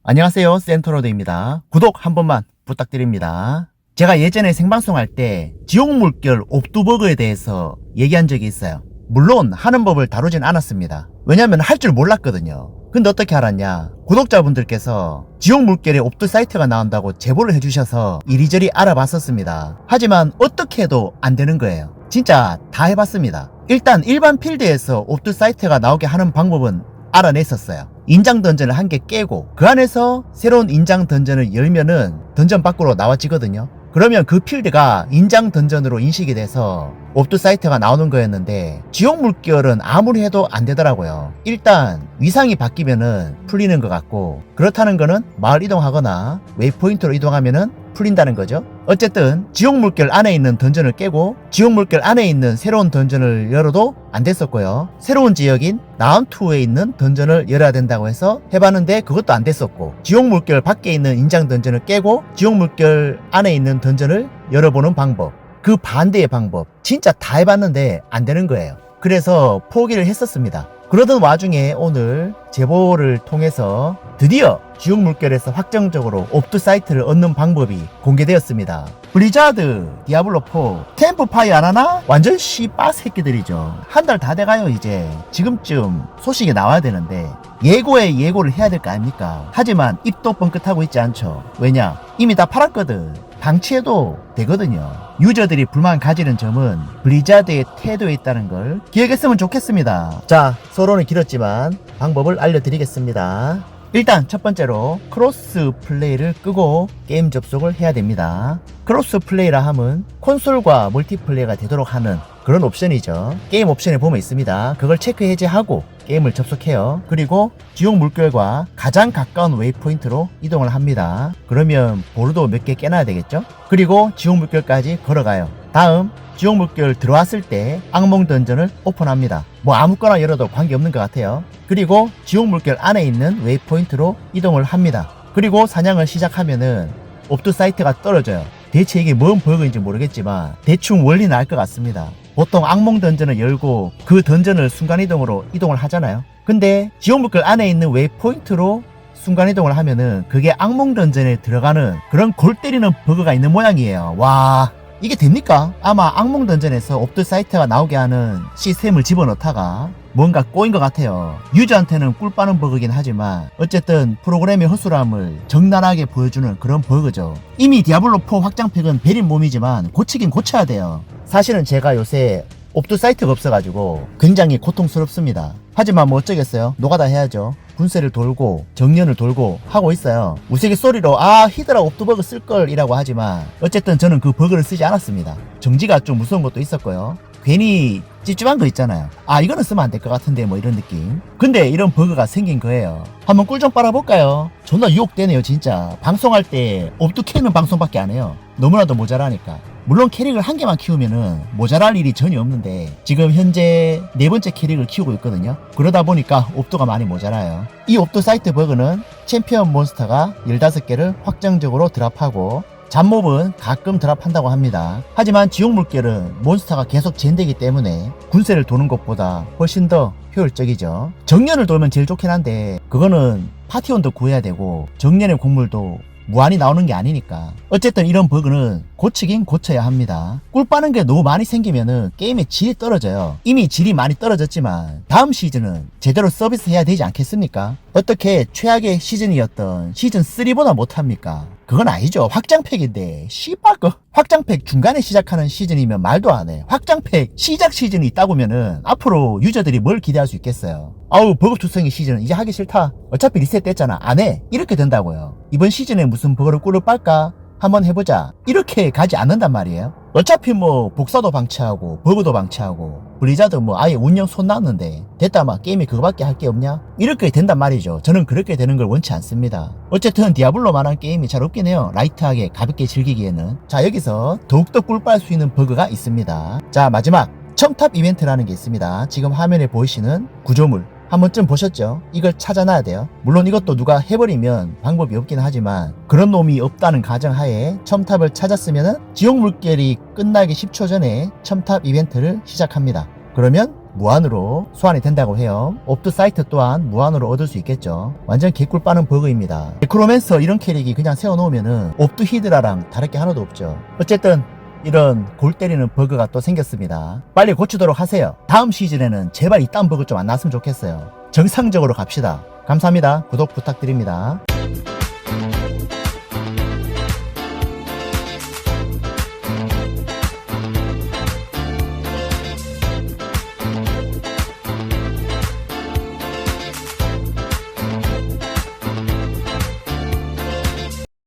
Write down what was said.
안녕하세요, 센터로드입니다. 구독 한 번만 부탁드립니다. 제가 예전에 생방송할 때 지옥물결 옵두버그에 대해서 얘기한 적이 있어요. 물론 하는 법을 다루진 않았습니다. 왜냐면 할 줄 몰랐거든요. 근데 어떻게 알았냐, 구독자분들께서 지옥물결에 옵두 사이트가 나온다고 제보를 해주셔서 이리저리 알아봤었습니다. 하지만 어떻게 해도 안 되는 거예요. 진짜 다 해봤습니다. 일단 일반 필드에서 옵두 사이트가 나오게 하는 방법은 알아냈었어요. 인장 던전을 한 개 깨고 그 안에서 새로운 인장 던전을 열면은 던전 밖으로 나와지거든요. 그러면 그 필드가 인장 던전으로 인식이 돼서 옵두 사이트가 나오는 거였는데, 지옥물결은 아무리 해도 안 되더라고요. 일단 위상이 바뀌면은 풀리는 것 같고, 그렇다는 거는 마을 이동하거나 웨이포인트로 이동하면은 풀린다는 거죠. 어쨌든 지옥물결 안에 있는 던전을 깨고 지옥물결 안에 있는 새로운 던전을 열어도 안 됐었고요. 새로운 지역인 나운투에 있는 던전을 열어야 된다고 해서 해봤는데 그것도 안 됐었고, 지옥물결 밖에 있는 인장 던전을 깨고 지옥물결 안에 있는 던전을 열어보는 방법, 그 반대의 방법, 진짜 다 해봤는데 안 되는 거예요. 그래서 포기를 했었습니다. 그러던 와중에 오늘 제보를 통해서 드디어 지옥물결에서 확정적으로 옵두 사이트를 얻는 방법이 공개되었습니다. 블리자드 디아블로4 캠프파이어 안 하나? 완전 씨빠 새끼들이죠. 한 달 다 돼가요. 이제 지금쯤 소식이 나와야 되는데 예고에 예고를 해야 될 거 아닙니까? 하지만 입도 뻥끗하고 있지 않죠. 왜냐? 이미 다 팔았거든. 방치해도 되거든요. 유저들이 불만 가지는 점은 블리자드의 태도에 있다는 걸 기억했으면 좋겠습니다. 자, 서론은 길었지만 방법을 알려드리겠습니다. 일단 첫 번째로 크로스 플레이를 끄고 게임 접속을 해야 됩니다. 크로스 플레이라 함은 콘솔과 멀티플레이가 되도록 하는 그런 옵션이죠. 게임 옵션에 보면 있습니다. 그걸 체크 해제하고 게임을 접속해요. 그리고 지옥물결과 가장 가까운 웨이포인트로 이동을 합니다. 그러면 보루도 몇 개 깨놔야 되겠죠? 그리고 지옥물결까지 걸어가요. 다음 지옥물결 들어왔을 때 악몽 던전을 오픈합니다. 뭐 아무거나 열어도 관계없는 것 같아요. 그리고 지옥물결 안에 있는 웨이포인트로 이동을 합니다. 그리고 사냥을 시작하면은 옵두 사이트가 떨어져요. 대체 이게 뭔 버그인지 모르겠지만 대충 원리는 알 것 같습니다. 보통 악몽 던전을 열고 그 던전을 순간이동으로 이동을 하잖아요. 근데 지옥물결 안에 있는 웨이포인트로 순간이동을 하면은 그게 악몽 던전에 들어가는 그런 골 때리는 버그가 있는 모양이에요. 와, 이게 됩니까? 아마 악몽 던전에서 옵두 사이트가 나오게 하는 시스템을 집어넣다가 뭔가 꼬인 것 같아요. 유저한테는 꿀 빠는 버그긴 하지만 어쨌든 프로그램의 허술함을 적나라하게 보여주는 그런 버그죠. 이미 디아블로4 확장팩은 베린 몸이지만 고치긴 고쳐야 돼요. 사실은 제가 요새 옵두 사이트가 없어가지고 굉장히 고통스럽습니다. 하지만 뭐 어쩌겠어요. 노가다 해야죠. 분쇄를 돌고 정년을 돌고 하고 있어요. 우스갯소리로 히드라 옵두 버그 쓸걸 이라고 하지만 어쨌든 저는 그 버그를 쓰지 않았습니다. 정지가 좀 무서운 것도 있었고요. 괜히 찝찝한 거 있잖아요. 이거는 쓰면 안 될 것 같은데 뭐 이런 느낌. 근데 이런 버그가 생긴 거예요. 한번 꿀 좀 빨아볼까요? 존나 유혹되네요 진짜. 방송할 때 옵두 캐는 방송밖에 안 해요. 너무나도 모자라니까. 물론 캐릭을 한 개만 키우면은 모자랄 일이 전혀 없는데 지금 현재 4번째 캐릭을 키우고 있거든요. 그러다 보니까 옵두가 많이 모자라요. 이 옵두 사이트 버그는 챔피언 몬스터가 15개를 확정적으로 드랍하고 잡몹은 가끔 드랍한다고 합니다. 하지만 지옥물결은 몬스터가 계속 젠되기 때문에 군세를 도는 것보다 훨씬 더 효율적이죠. 정년을 돌면 제일 좋긴 한데 그거는 파티원도 구해야 되고 정년의 곡물도 무한히 나오는 게 아니니까. 어쨌든 이런 버그는 고치긴 고쳐야 합니다. 꿀 빠는 게 너무 많이 생기면은 게임의 질이 떨어져요. 이미 질이 많이 떨어졌지만 다음 시즌은 제대로 서비스 해야 되지 않겠습니까? 어떻게 최악의 시즌이었던 시즌 3보다 못합니까? 그건 아니죠. 확장팩인데 씨발 거. 확장팩 중간에 시작하는 시즌이면 말도 안 해. 확장팩 시작 시즌이 있다고면은 앞으로 유저들이 뭘 기대할 수 있겠어요. 버그 투성이 시즌은 이제 하기 싫다. 어차피 리셋 됐잖아. 안 해. 이렇게 된다고요. 이번 시즌에 무슨 버그를 꿀을 빨까? 한번 해보자. 이렇게 가지 않는단 말이에요. 어차피 뭐 복사도 방치하고 버그도 방치하고 블리자드 뭐 아예 운영 손 놨는데 됐다 막 게임이 그거밖에 할 게 없냐? 이렇게 된단 말이죠. 저는 그렇게 되는 걸 원치 않습니다. 어쨌든 디아블로만한 게임이 잘 없긴 해요. 라이트하게 가볍게 즐기기에는. 자, 여기서 더욱더 꿀빨 수 있는 버그가 있습니다. 자, 마지막 첨탑 이벤트라는 게 있습니다. 지금 화면에 보이시는 구조물 한 번쯤 보셨죠? 이걸 찾아놔야 돼요. 물론 이것도 누가 해버리면 방법이 없긴 하지만 그런 놈이 없다는 가정하에 첨탑을 찾았으면은 지옥물결이 끝나기 10초 전에 첨탑 이벤트를 시작합니다. 그러면 무한으로 소환이 된다고 해요. 옵드 사이트 또한 무한으로 얻을 수 있겠죠. 완전 개꿀 빠는 버그입니다. 네크로맨서 이런 캐릭이 그냥 세워놓으면은 옵드 히드라랑 다를 게 하나도 없죠. 어쨌든 이런 골 때리는 버그가 또 생겼습니다. 빨리 고치도록 하세요. 다음 시즌에는 제발 이딴 버그 좀 안 났으면 좋겠어요. 정상적으로 갑시다. 감사합니다. 구독 부탁드립니다.